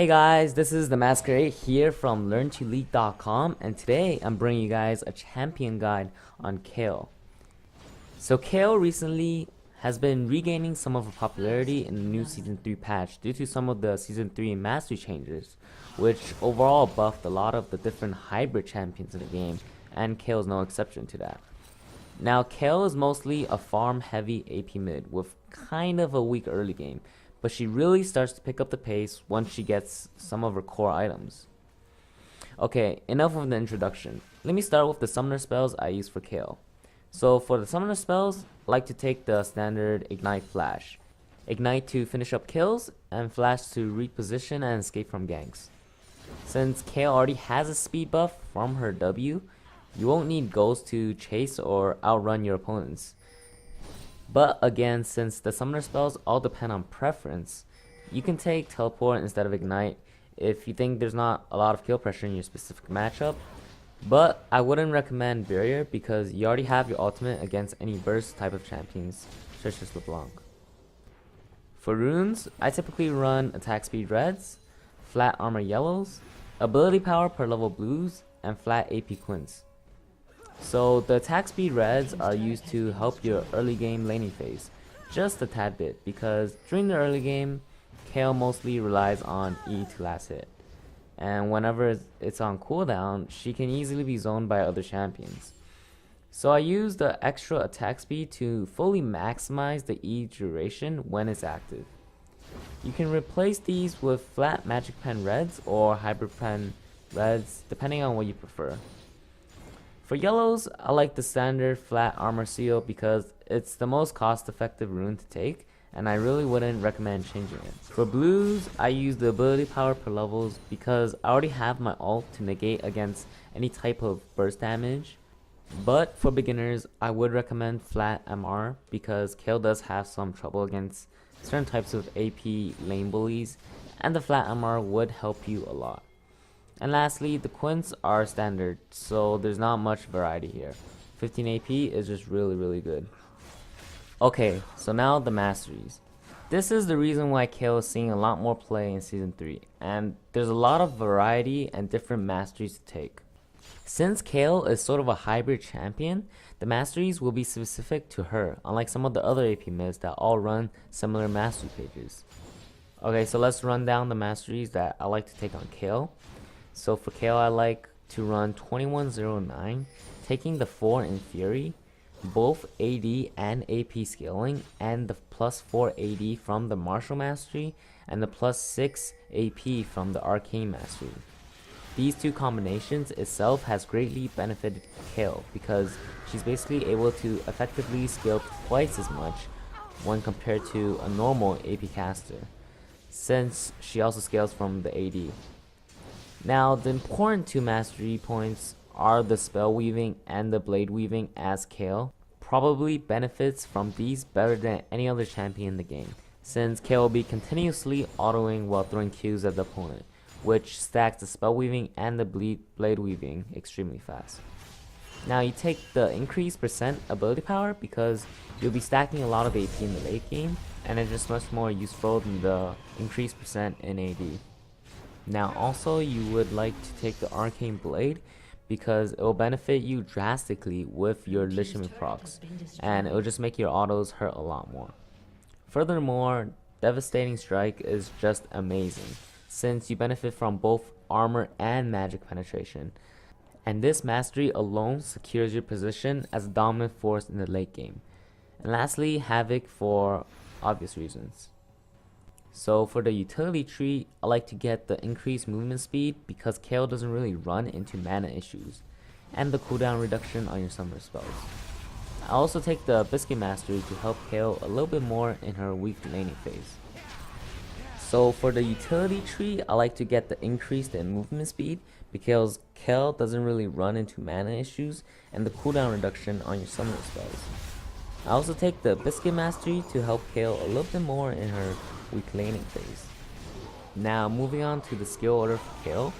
Hey guys, this is the Masquerade here from LearnToLeague.com, and today I'm bringing you guys a champion guide on Kayle. So Kayle recently has been regaining some of her popularity in the new Season 3 patch due to some of the Season 3 mastery changes, which overall buffed a lot of the different hybrid champions in the game, and Kayle is no exception to that. Now Kayle is mostly a farm heavy AP mid with kind of a weak early game, but she really starts to pick up the pace once she gets some of her core items. Okay, enough of the introduction. Let me start with the summoner spells I use for Kayle. So for the summoner spells, I like to take the standard Ignite Flash. Ignite to finish up kills, and Flash to reposition and escape from ganks. Since Kayle already has a speed buff from her W, you won't need Ghost to chase or outrun your opponents. But again, since the summoner spells all depend on preference, you can take Teleport instead of Ignite if you think there's not a lot of kill pressure in your specific matchup. But I wouldn't recommend Barrier because you already have your ultimate against any burst type of champions, such as LeBlanc. For runes, I typically run attack speed reds, flat armor yellows, ability power per level blues, and flat AP quints. So the attack speed reds are used to help your early game laning phase, just a tad bit, because during the early game, Kayle mostly relies on E to last hit, and whenever it's on cooldown, she can easily be zoned by other champions. So I use the extra attack speed to fully maximize the E duration when it's active. You can replace these with flat magic pen reds or hybrid pen reds depending on what you prefer. For yellows, I like the standard flat armor seal because it's the most cost effective rune to take, and I really wouldn't recommend changing it. For blues, I use the ability power per levels because I already have my ult to negate against any type of burst damage. But for beginners, I would recommend flat MR because Kayle does have some trouble against certain types of AP lane bullies, and the flat MR would help you a lot. And lastly, the quints are standard, so there's not much variety here. 15 AP is just really good. Okay, so now the masteries. This is the reason why Kayle is seeing a lot more play in Season 3, and there's a lot of variety and different masteries to take. Since Kayle is sort of a hybrid champion, the masteries will be specific to her, unlike some of the other AP mids that all run similar mastery pages. Okay, so let's run down the masteries that I like to take on Kayle. So for Kayle, I like to run 2109, taking the 4 in Fury, both AD and AP scaling, and the plus 4 AD from the Martial Mastery, and the plus 6 AP from the Arcane Mastery. These two combinations itself has greatly benefited Kayle because she's basically able to effectively scale twice as much when compared to a normal AP caster, since she also scales from the AD. Now, the important two mastery points are the spell weaving and the blade weaving, as Kayle probably benefits from these better than any other champion in the game, since Kayle will be continuously autoing while throwing Qs at the opponent, which stacks the spell weaving and the blade weaving extremely fast. Now you take the increased percent ability power because you'll be stacking a lot of AP in the late game, and it's just much more useful than the increased percent in AD. Now also you would like to take the Arcane Blade because it will benefit you drastically with your Lich King procs, and it will just make your autos hurt a lot more. Furthermore, Devastating Strike is just amazing since you benefit from both armor and magic penetration, and this mastery alone secures your position as a dominant force in the late game. And lastly, Havoc for obvious reasons. So for the utility tree, I like to get the increased movement speed because Kayle doesn't really run into mana issues, and the cooldown reduction on your summoner spells. I also take the Biscuit Mastery to help Kayle a little bit more in her weak laning phase. So for the utility tree, I like to get the increased in movement speed because Kayle doesn't really run into mana issues, and the cooldown reduction on your summoner spells. I also take the Biscuit Mastery to help Kayle a little bit more in her weak laning phase. Now moving on to the skill order for Kayle.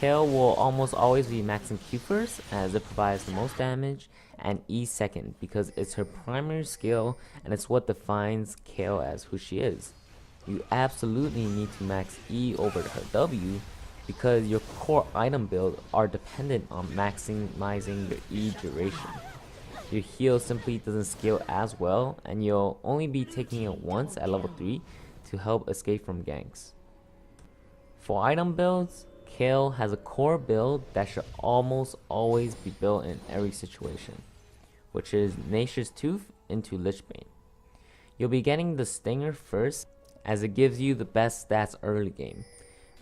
Kayle will almost always be maxing Q first as it provides the most damage, and E second because it's her primary skill and it's what defines Kayle as who she is. you absolutely need to max E over her W because your core item build are dependent on maximizing your E duration. Your heal simply doesn't scale as well, and you'll only be taking it once at level 3 to help escape from ganks. For item builds, Kayle has a core build that should almost always be built in every situation, which is Nature's Tooth into Lichbane. You'll be getting the Stinger first as it gives you the best stats early game,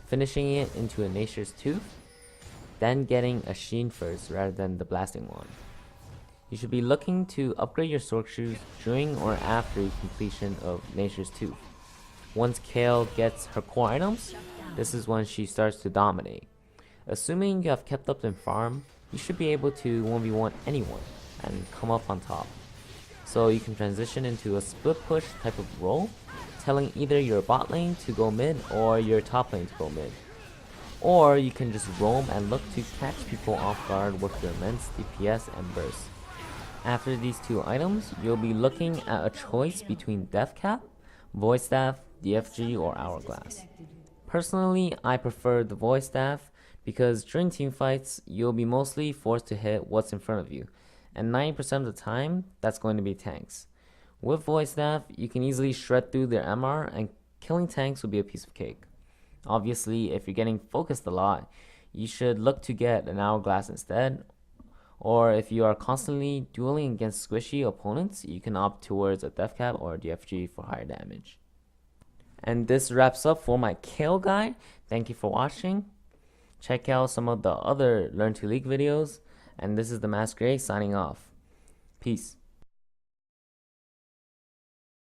finishing it into a Nature's Tooth, then getting a Sheen first rather than the Blasting Wand. You should be looking to upgrade your Sork Shoes during or after completion of Nature's Tooth. Once Kayle gets her core items, this is when she starts to dominate. Assuming you have kept up in farm, you should be able to 1v1 anyone and come up on top. So you can transition into a split push type of role, telling either your bot lane to go mid or your top lane to go mid. Or you can just roam and look to catch people off guard with your immense DPS and burst. After these two items, you'll be looking at a choice between Death Cap, Void Staff, DFG, or Hourglass. Personally, I prefer the Void Staff because during team fights, you'll be mostly forced to hit what's in front of you, and 90% of the time, that's going to be tanks. With Void Staff, you can easily shred through their MR, and killing tanks will be a piece of cake. Obviously, if you're getting focused a lot, you should look to get an Hourglass instead, or if you are constantly dueling against squishy opponents, you can opt towards a Death Cap or a DFG for higher damage. And this wraps up for my Kayle guide. Thank you for watching. Check out some of the other Learn to League videos. And this is the Masquerade signing off. Peace.